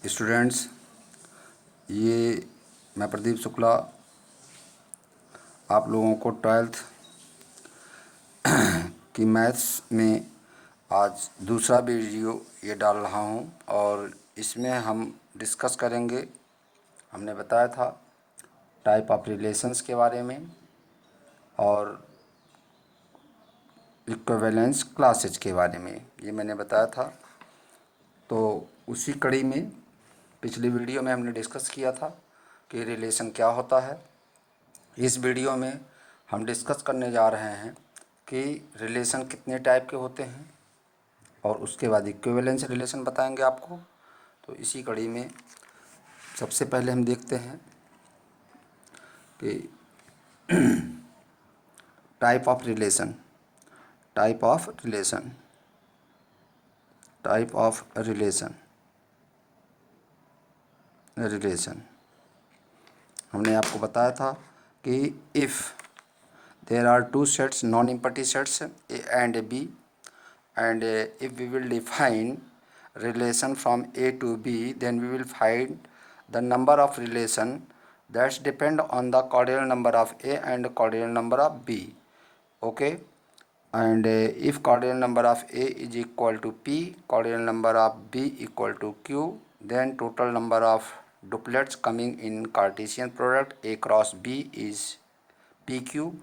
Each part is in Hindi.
स्टूडेंट्स, ये मैं प्रदीप शुक्ला आप लोगों को 12th की मैथ्स में आज दूसरा वीडियो ये डाल रहा हूँ और इसमें हम डिस्कस करेंगे। हमने बताया था टाइप ऑफ रिलेशंस के बारे में और इक्विवेलेंस क्लासेज के बारे में, ये मैंने बताया था। तो उसी कड़ी में पिछली वीडियो में हमने डिस्कस किया था कि रिलेशन क्या होता है। इस वीडियो में हम डिस्कस करने जा रहे हैं कि रिलेशन कितने टाइप के होते हैं और उसके बाद इक्विवेलेंस रिलेशन बताएंगे आपको। तो इसी कड़ी में सबसे पहले हम देखते हैं कि type of relation type of relation type of relation relation हमने आपको बताया था कि if there are two sets, non-empty sets A and B, and if we will define relation from A to B, then we will find the number of relation that's depend on the cardinal number of A and cardinal number of B. Okay, and if cardinal number of A is equal to P, cardinal number of B equal to Q, then total number of duplets coming in Cartesian product A cross B is PQ,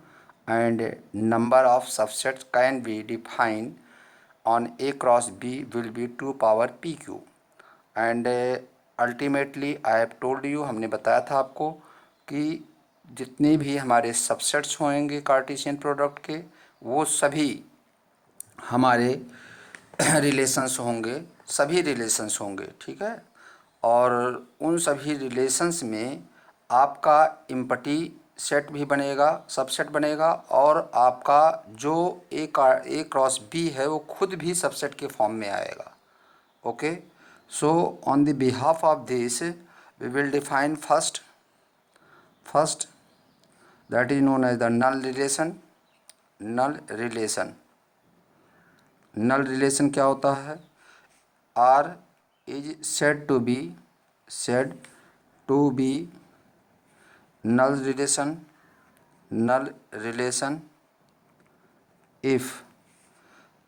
and number of subsets can be defined on A cross B will be 2 power PQ, and ultimately I have told you, हमने बताया था आपको कि जितने भी हमारे सबसेट्स होंगे कार्टेशियन प्रोडक्ट के वो सभी हमारे रिलेशंस होंगे, सभी रिलेशंस होंगे, ठीक है। और उन सभी रिलेशंस में आपका इम्पटी सेट भी बनेगा, सबसेट बनेगा, और आपका जो ए क्रॉस बी है वो खुद भी सबसेट के फॉर्म में आएगा। Okay, so on the behalf of this we will define first that is known as the null relation. Null relation क्या होता है? R is said to be null relation if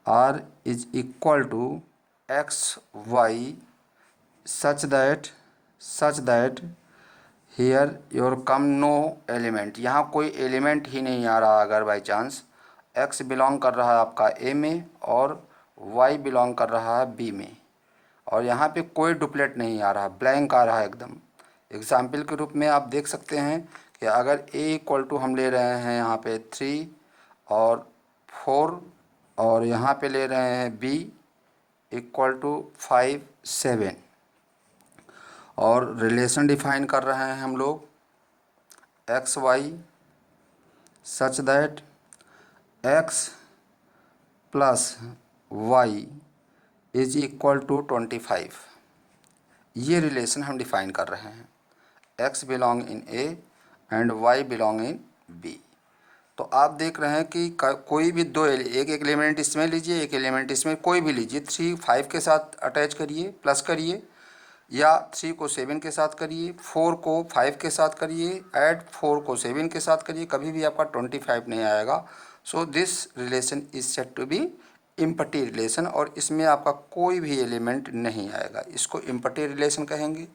R is equal to x y such that here your come no element, यहाँ कोई एलिमेंट ही नहीं आ रहा। अगर बाई चांस x बिलोंग कर रहा है आपका A में और y बिलोंग कर रहा है B में, और यहाँ पे कोई डुप्लेट नहीं आ रहा, ब्लैंक आ रहा है एकदम। एग्जाम्पल के रूप में आप देख सकते हैं कि अगर a इक्वल टू हम ले रहे हैं यहाँ पे 3 और 4, और यहाँ पे ले रहे हैं b इक्वल टू 5 7, और रिलेशन डिफाइन कर रहे हैं हम लोग X Y such that x plus Y is equal to 25। ये रिलेशन हम डिफाइन कर रहे हैं, x belong in A and y belong in B। तो आप देख रहे हैं कि कोई भी दो एक एलिमेंट इसमें लीजिए, एक एलिमेंट इसमें, कोई भी लीजिए, 3 5 के साथ अटैच करिए, प्लस करिए, या 3 को 7 के साथ करिए, 4 को 5 के साथ करिए, ऐड 4 को 7 के साथ करिए, कभी भी आपका 25 नहीं आएगा। So this relation is said to be empty relation, और इसमें आपका कोई भी एलिमेंट नहीं आएगा, इसको इम्पटी रिलेशन कहेंगे।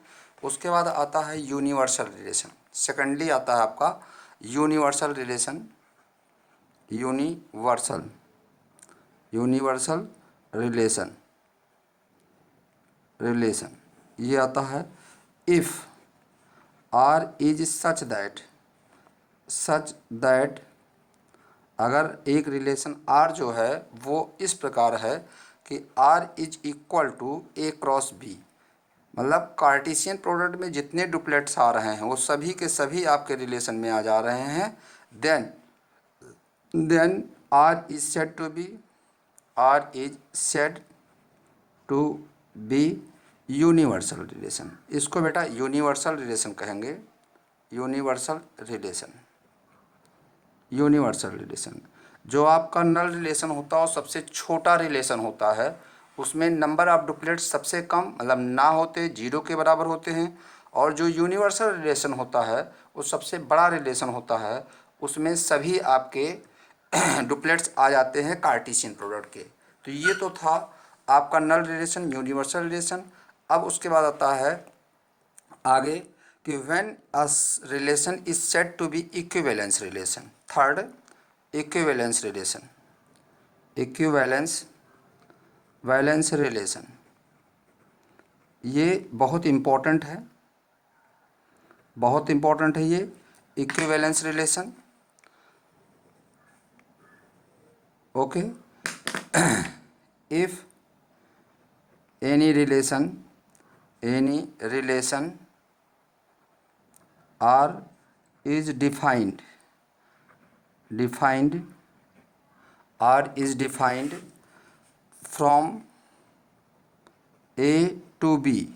उसके बाद आता है यूनिवर्सल रिलेशन। सेकेंडली आता है आपका यूनिवर्सल रिलेशन। यूनिवर्सल रिलेशन ये आता है if R is such that अगर एक रिलेशन R जो है वो इस प्रकार है कि R is equal to A cross B, मतलब कार्टेशियन प्रोडक्ट में जितने डुप्लेट्स आ रहे हैं वो सभी के सभी आपके रिलेशन में आ जा रहे हैं, then R is said to be universal relation. इसको बेटा यूनिवर्सल रिलेशन कहेंगे। यूनिवर्सल रिलेशन जो आपका नल रिलेशन होता है और सबसे छोटा रिलेशन होता है उसमें नंबर ऑफ डुप्लेट्स सबसे कम मतलब ना होते 0 के बराबर होते हैं, और जो यूनिवर्सल रिलेशन होता है वो सबसे बड़ा रिलेशन होता है, उसमें सभी आपके डुप्लेट्स आ जाते हैं कार्टेशियन प्रोडक्ट के। तो ये तो था आपका नल रिलेशन, यूनिवर्सल रिलेशन। अब उसके बाद आता है आगे कि when a relation is said to be equivalence relation. Third, equivalence relation, equivalence valence relation, ये बहुत इम्पोर्टेंट है, बहुत इम्पोर्टेंट है ये equivalence relation. Okay, if any relation R is defined from A to B,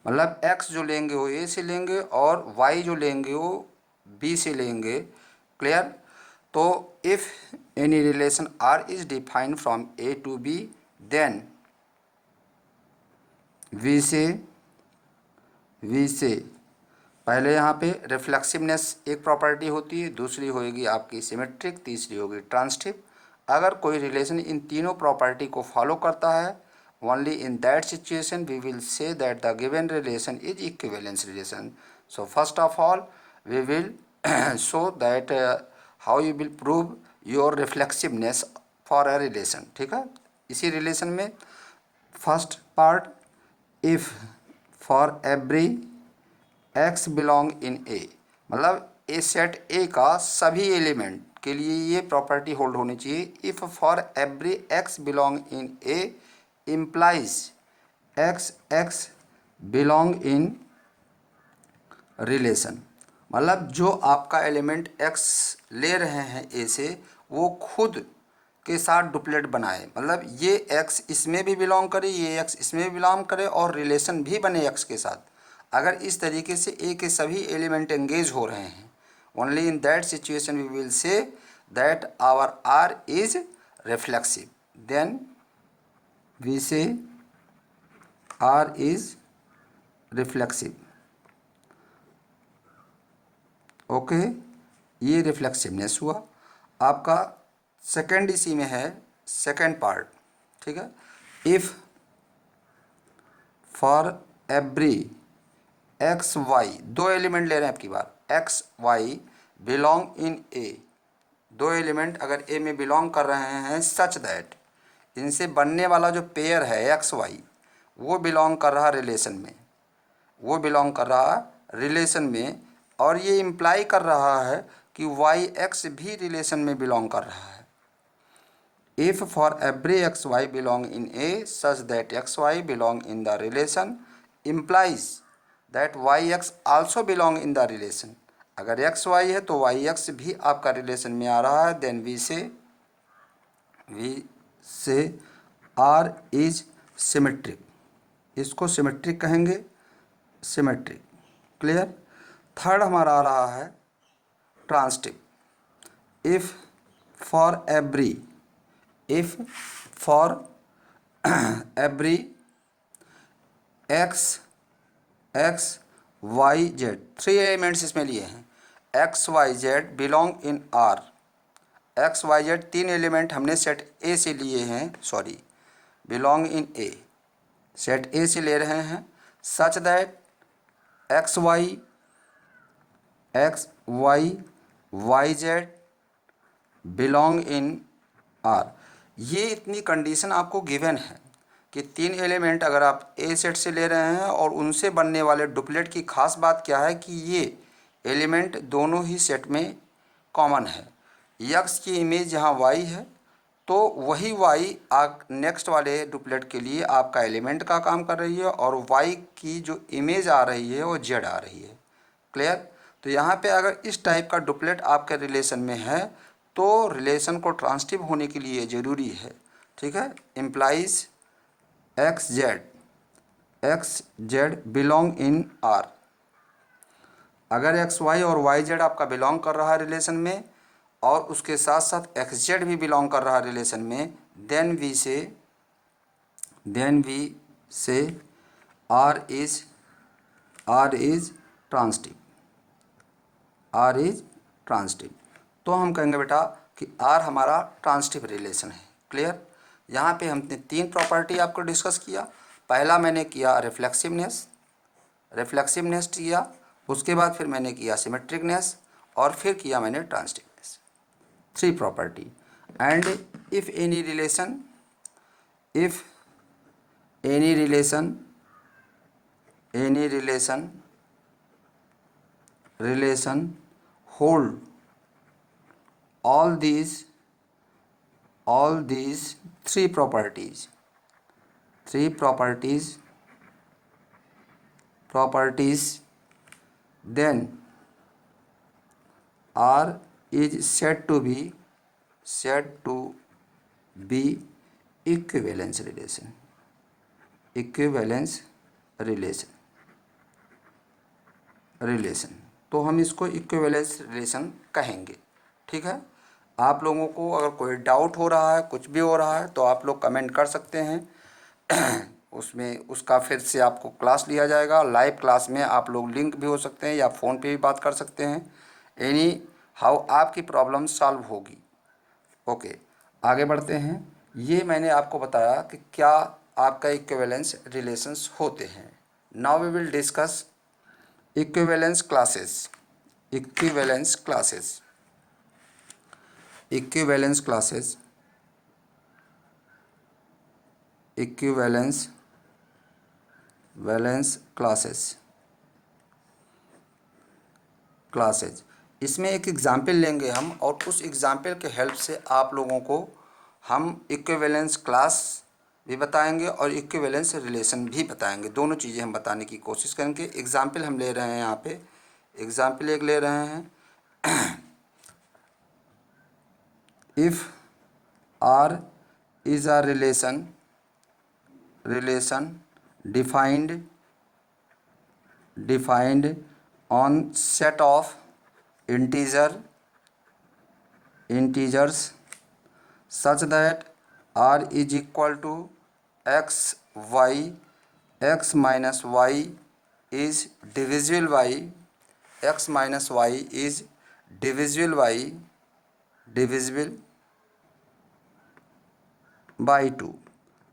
मतलब x जो लेंगे वो a से लेंगे और y जो लेंगे वो b से लेंगे। क्लियर? तो if any relation r is defined from a to b, then we say पहले यहाँ पे रिफ्लेक्सिवनेस एक प्रॉपर्टी होती है, दूसरी होगी आपकी सिमेट्रिक, तीसरी होगी ट्रांसिटिव। अगर कोई रिलेशन इन तीनों प्रॉपर्टी को फॉलो करता है, only in that situation we will say that the given relation is equivalence relation. So first of all we will show that how you will prove your reflexiveness for a relation. ठीक है, इसी रिलेशन में first part, if for every X belong in A, मतलब ए सेट ए का सभी एलिमेंट के लिए ये प्रॉपर्टी होल्ड होनी चाहिए। If for every X belong in A implies x x belong in relation, मतलब जो आपका एलिमेंट एक्स ले रहे हैं ए से वो खुद के साथ डुप्लेट बनाए, मतलब ये एक्स इसमें भी बिलोंग करे, ये एक्स इसमें भी बिलोंग करे और रिलेशन भी बने एक्स के साथ। अगर इस तरीके से ए के सभी एलिमेंट एंगेज हो रहे हैं, only in that situation we will say that our R is reflexive, then we say R is reflexive. Okay, ये रिफ्लेक्सिवनेस हुआ आपका। सेकेंड इसी में है सेकेंड पार्ट। ठीक है, if for every X Y, दो एलिमेंट ले रहे हैं आपकी बार, X Y belong in A, दो एलिमेंट अगर ए में बिलोंग कर रहे हैं सच दैट इनसे बनने वाला जो पेयर है एक्स वाई वो बिलोंग कर रहा रिलेशन में, वो बिलोंग कर रहा रिलेशन में, और ये इम्प्लाई कर रहा है कि वाई एक्स भी रिलेशन में बिलोंग कर रहा है। If for every X Y belong in A such that X Y belong in the relation implies that Y X also belong in the relation, अगर एक्स वाई है तो वाई एक्स भी आपका रिलेशन में आ रहा है, then we say R is symmetric, इसको सिमेट्रिक कहेंगे, सिमेट्रिक। क्लियर? थर्ड हमारा आ रहा है transitive, if for every X X Y Z, three elements इसमें लिए हैं, X Y Z belong in R, X Y Z तीन एलिमेंट हमने सेट ए से लिए हैं, sorry belong in A, set A से ले रहे हैं, such that X Y Y Z belong in R. ये इतनी कंडीशन आपको गिवन है कि तीन एलिमेंट अगर आप ए सेट से ले रहे हैं और उनसे बनने वाले डुप्लेट की खास बात क्या है कि ये एलिमेंट दोनों ही सेट में कॉमन है। यक्स की इमेज जहाँ वाई है तो वही वाई नेक्स्ट वाले डुप्लेट के लिए आपका एलिमेंट का काम कर रही है, और वाई की जो इमेज आ रही है वो जेड आ रही है। क्लियर? तो यहाँ पे अगर इस टाइप का डुप्लेट आपके रिलेशन में है तो रिलेशन को ट्रांसिटिव होने के लिए ज़रूरी है। ठीक है, implies x Z belong in are, अगर एक्स वाई और वाई जेड आपका बिलोंग कर रहा है रिलेशन में और उसके साथ साथ एक्स जेड भी बिलोंग कर रहा है रिलेशन में, देन वी से then we say R is transitive, R is transitive। तो हम कहेंगे बेटा कि R हमारा ट्रांजिटिव रिलेशन है। क्लियर। यहाँ पे हमने 3 प्रॉपर्टी आपको डिस्कस किया। पहला मैंने किया रिफ्लेक्सिवनेस किया, उसके बाद फिर मैंने किया सिमेट्रिकनेस, और फिर किया मैंने ट्रांजिटिवनेस। 3 property. And if any relation hold all these 3 properties then R is said to be equivalence relation। तो हम इसको इक्विवेलेंस रिलेशन कहेंगे। ठीक है। आप लोगों को अगर कोई डाउट हो रहा है, कुछ भी हो रहा है, तो आप लोग कमेंट कर सकते हैं उसमें उसका फिर से आपको क्लास लिया जाएगा। लाइव क्लास में आप लोग लिंक भी हो सकते हैं या फ़ोन पे भी बात कर सकते हैं। एनी हाउ आपकी प्रॉब्लम सॉल्व होगी। ओके, आगे बढ़ते हैं। ये मैंने आपको बताया कि क्या आपका इक्विवेलेंस रिलेशंस होते हैं। Now we will discuss equivalence classes. इसमें एक एग्जाम्पल लेंगे हम, और उस एग्जाम्पल के हेल्प से आप लोगों को हम इक्विवेलेंस क्लास भी बताएंगे और इक्विवेलेंस रिलेशन भी बताएंगे। दोनों चीज़ें हम बताने की कोशिश करेंगे। एग्जाम्पल हम ले रहे हैं, यहाँ पे एग्जाम्पल एक ले रहे हैं। If R is a relation defined on set of integers such that R is equal to x minus y is divisible by 2,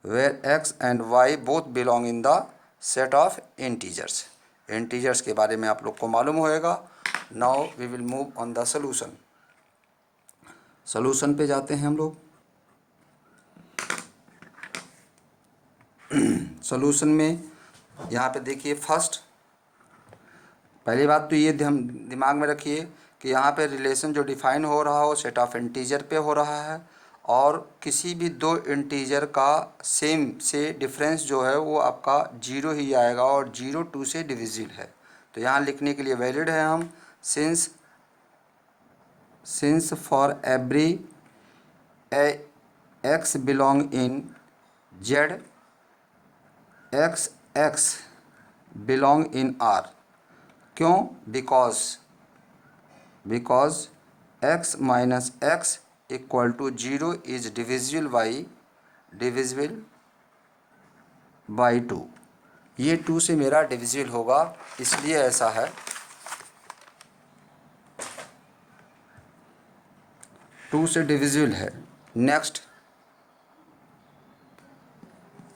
where x and y both belong in the set of integers। Integers के बारे में आप लोग को मालूम होएगा। Now we will move on the solution पे जाते हैं हम लोग। सॉल्यूशन में यहाँ पे देखिए, पहली बात तो ये हम दिमाग में रखिए कि यहाँ पे रिलेशन जो डिफाइन हो रहा हो सेट ऑफ इंटीजर पे हो रहा है, और किसी भी 2 इंटीजर का सेम से डिफरेंस जो है वो आपका 0 ही आएगा, और 0 2 से डिविजिबल है। तो यहाँ लिखने के लिए वैलिड है हम since for every x belong in z, x belong in r। क्यों? Because x minus x equal to 0 is divisible by 2। ये 2 से मेरा डिविजिबल होगा, इसलिए ऐसा है। 2 से डिविजिबल है। नेक्स्ट,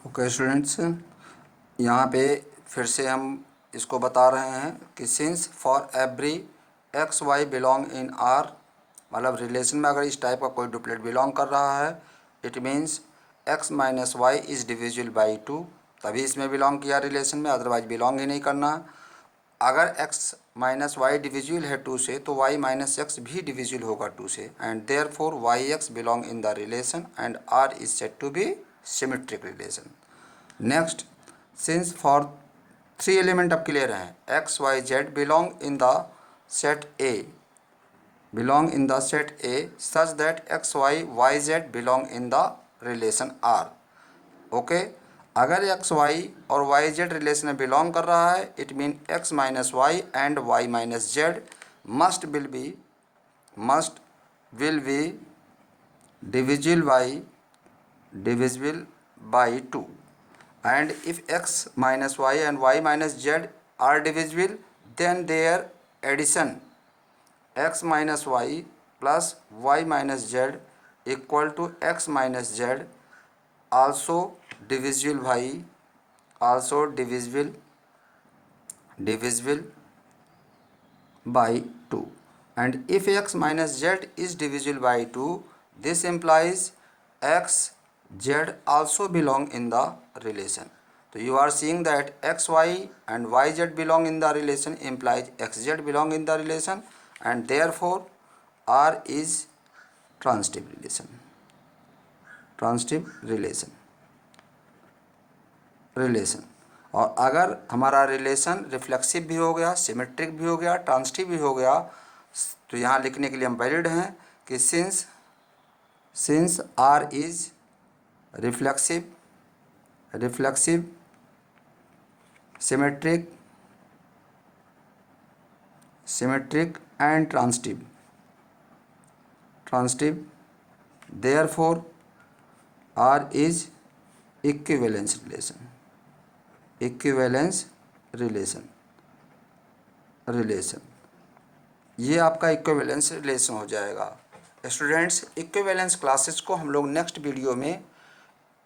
ओके स्टूडेंट्स, यहाँ पे फिर से हम इसको बता रहे हैं कि since for every X Y belong in R, मतलब रिलेशन में अगर इस टाइप का कोई डुप्लेट बिलोंग कर रहा है, it means X minus Y is divisible by 2, तभी इसमें बिलोंग किया रिलेशन में, अदरवाइज बिलोंग ही नहीं करना। अगर x माइनस वाई डिविजिबल है 2 से, तो y माइनस एक्स भी डिविजिबल होगा 2 से, and therefore Y X belong in the relation and r is said to be symmetric relation. Next, since for 3 element अब क्लियर हैं, x y z belong in the set A such that x y y z belong in the relation R। Okay, अगर एक्स वाई और वाई जेड रिलेशन में बिलोंग कर रहा है, it mean x minus Y and Y minus Z must will be divisible by 2। and if x minus y and y minus z are divisible, then their addition x minus y plus y minus z equal to x minus z also divisible by 2. And if x minus z is divisible by 2, this implies x z also belong in the relation. So you are seeing that x y and y z belong in the relation implies x z belong in the relation, and therefore R is transitive relation. और अगर हमारा रिलेशन रिफ्लेक्सिव भी हो गया, सिमेट्रिक भी हो गया, ट्रांसिटिव भी हो गया, तो यहाँ लिखने के लिए हम वैलिड हैं कि since R is reflexive, symmetric and transitive, therefore R is equivalence relation. ये आपका इक्विवेलेंस रिलेशन हो जाएगा। स्टूडेंट्स, इक्विवेलेंस क्लासेस को हम लोग नेक्स्ट वीडियो में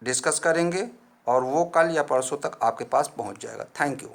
डिस्कस करेंगे और वो कल या परसों तक आपके पास पहुंच जाएगा। Thank you.